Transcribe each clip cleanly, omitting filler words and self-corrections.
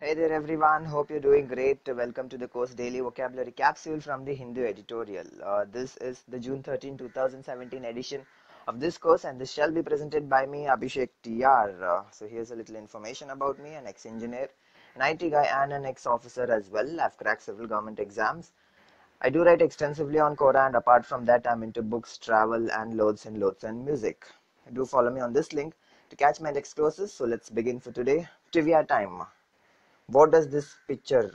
Hey there everyone, hope you're doing great. Welcome to the course Daily Vocabulary Capsule from the Hindu Editorial. This is the June 13, 2017 edition of this course, and this shall be presented by me, Abhishek TR. So here's a little information about me: an ex-engineer, an IT guy and an ex-officer as well. I've cracked several government exams. I do write extensively on Quora, and apart from that I'm into books, travel and loads and music. Do follow me on this link to catch my next courses. So let's begin for today. Trivia time. What does this picture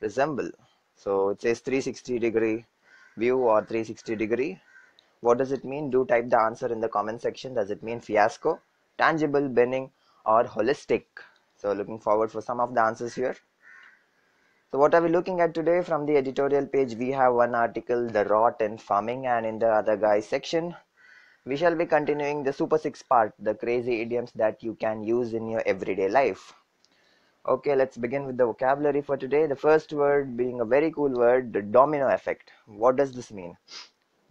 resemble? So it says 360-degree view or 360-degree. What does it mean? Do type the answer in the comment section. Does it mean fiasco, tangible, benign or holistic? So looking forward for some of the answers here. So what are we looking at today? From the editorial page we have one article, the rot in farming, and in the other guys section we shall be continuing the Super 6 part, the crazy idioms that you can use in your everyday life. Okay, let's begin with the vocabulary for today. The first word being a very cool word, the domino effect. What does this mean?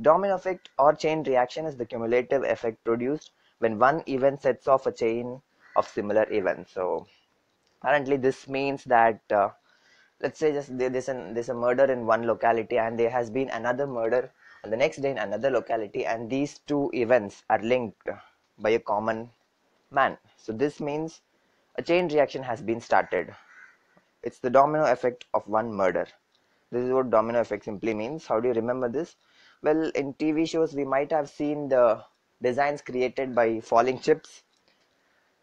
Domino effect or chain reaction is the cumulative effect produced when one event sets off a chain of similar events. So apparently this means that let's say just there's a murder in one locality and there has been another murder on the next day in another locality, and these two events are linked by a common man. So this means a chain reaction has been started. It's the domino effect of one murder. This is what domino effect simply means. How do you remember this? Well, in TV shows we might have seen the designs created by falling chips.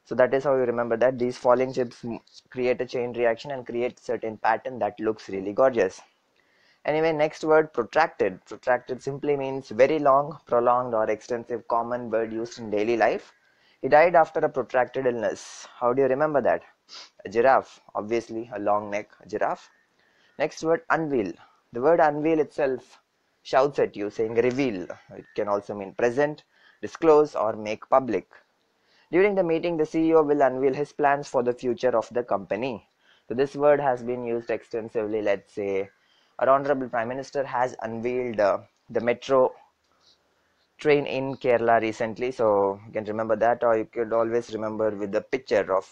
So that is how you remember that. These falling chips create a chain reaction and create certain pattern that looks really gorgeous. Anyway, next word, protracted. Protracted simply means very long, prolonged or extensive, common word used in daily life. He died after a protracted illness. How do you remember that? A giraffe, obviously a long neck, a giraffe. Next word, unveil. The word unveil itself shouts at you saying reveal. It can also mean present, disclose or make public. During the meeting, the CEO will unveil his plans for the future of the company. So this word has been used extensively. Let's say our Honorable Prime Minister has unveiled the metro train in Kerala recently. So you can remember that, or you could always remember with the picture of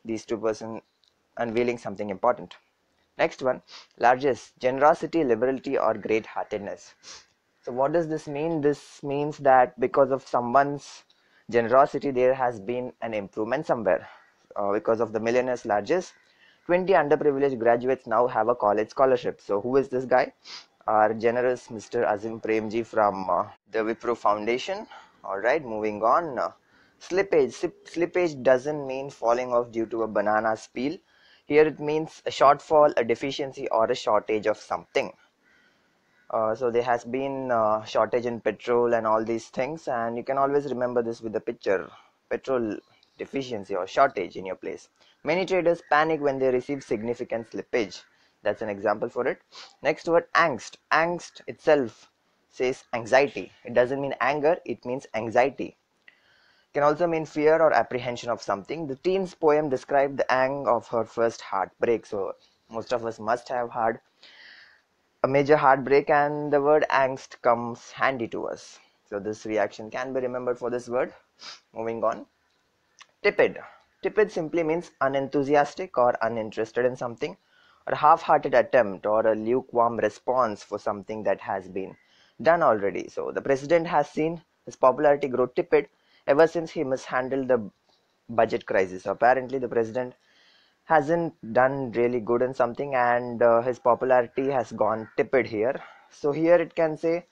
these two persons unveiling something important. Next one, largest, generosity, liberality or great-heartedness. So what does this mean? This means that because of someone's generosity, there has been an improvement somewhere. Because of the millionaire's largest, 20 underprivileged graduates now have a college scholarship. So who is this guy? Our generous Mr. Azim Premji from the Wipro Foundation. Alright, moving on. Slippage doesn't mean falling off due to a banana peel. Here it means a shortfall, a deficiency or a shortage of something. So there has been shortage in petrol and all these things, and you can always remember this with the picture, petrol deficiency or shortage in your place. Many traders panic when they receive significant slippage. That's an example for it. Next word, angst. Angst itself says anxiety. It doesn't mean anger, it means anxiety. Can also mean fear or apprehension of something. The teen's poem described the ang of her first heartbreak. So most of us must have had a major heartbreak, and the word angst comes handy to us. So this reaction can be remembered for this word. Moving on. Tepid. Tepid simply means unenthusiastic or uninterested in something, or half-hearted attempt or a lukewarm response for something that has been done already. So the president has seen his popularity grow tepid ever since he mishandled the budget crisis. So apparently the president hasn't done really good in something, and his popularity has gone tepid here. So here it can say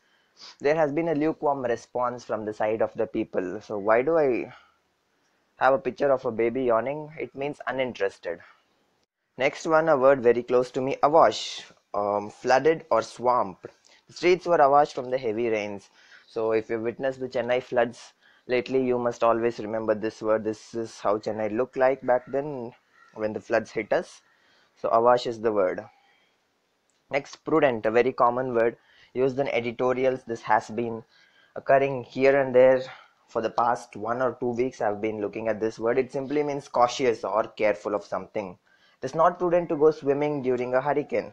there has been a lukewarm response from the side of the people. So why do I have a picture of a baby yawning? It means uninterested. Next one, a word very close to me, awash. Flooded or swamped. The streets were awash from the heavy rains. So if you witnessed the Chennai floods lately, you must always remember this word. This is how Chennai looked like back then when the floods hit us. So awash is the word. Next, prudent, a very common word used in editorials. This has been occurring here and there for the past 1 or 2 weeks. I've been looking at this word. It simply means cautious or careful of something. It is not prudent to go swimming during a hurricane.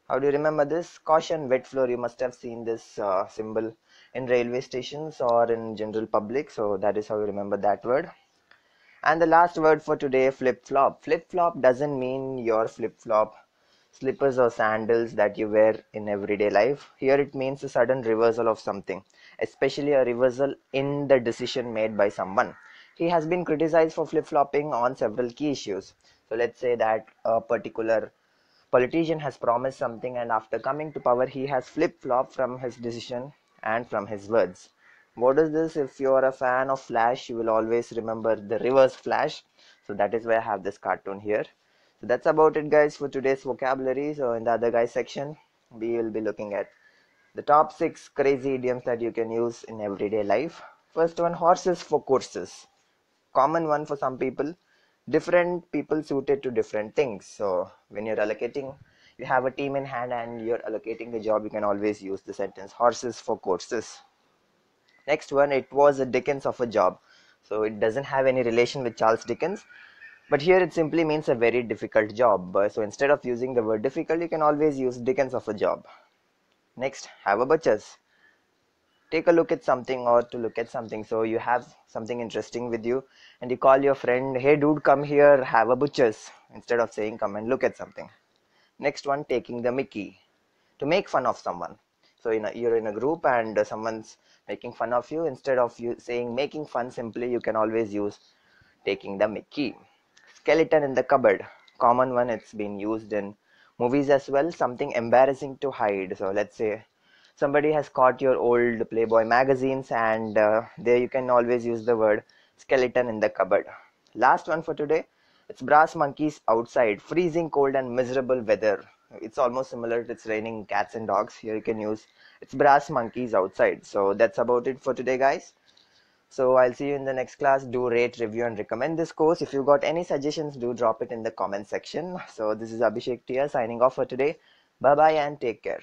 How do you remember this? Caution, wet floor. You must have seen this symbol in railway stations or in general public. So that is how you remember that word. And the last word for today, flip-flop. Flip-flop doesn't mean your flip-flop slippers or sandals that you wear in everyday life. Here it means a sudden reversal of something, especially a reversal in the decision made by someone. He has been criticized for flip-flopping on several key issues. So let's say that a particular politician has promised something, and after coming to power he has flip-flopped from his decision and from his words. What is this? If you are a fan of Flash, you will always remember the reverse Flash. So that is why I have this cartoon here. So that's about it, guys, for today's vocabulary. So in the other guys section, we will be looking at the top 6 crazy idioms that you can use in everyday life. First one, horses for courses. Common one for some people. Different people suited to different things. So when you're allocating, you have a team in hand and you're allocating the job, you can always use the sentence horses for courses. Next one, it was a Dickens of a job. So it doesn't have any relation with Charles Dickens, but here it simply means a very difficult job. So instead of using the word difficult, you can always use Dickens of a job. Next, have a butchers. Take a look at something or to look at something. So you have something interesting with you and you call your friend, hey dude, come here, have a butchers, instead of saying come and look at something. Next one, taking the mickey. To make fun of someone. So you're in a group and someone's making fun of you. Instead of you saying making fun simply, you can always use taking the mickey. Skeleton in the cupboard. Common one, it's been used in movies as well. Something embarrassing to hide. So let's say somebody has caught your old Playboy magazines and there you can always use the word skeleton in the cupboard. Last one for today, it's brass monkeys outside, freezing cold and miserable weather. It's almost similar to it's raining cats and dogs. Here you can use it's brass monkeys outside. So that's about it for today, guys. So I'll see you in the next class. Do rate, review and recommend this course. If you got any suggestions, do drop it in the comment section. So this is Abhishek Tia signing off for today. Bye bye and take care.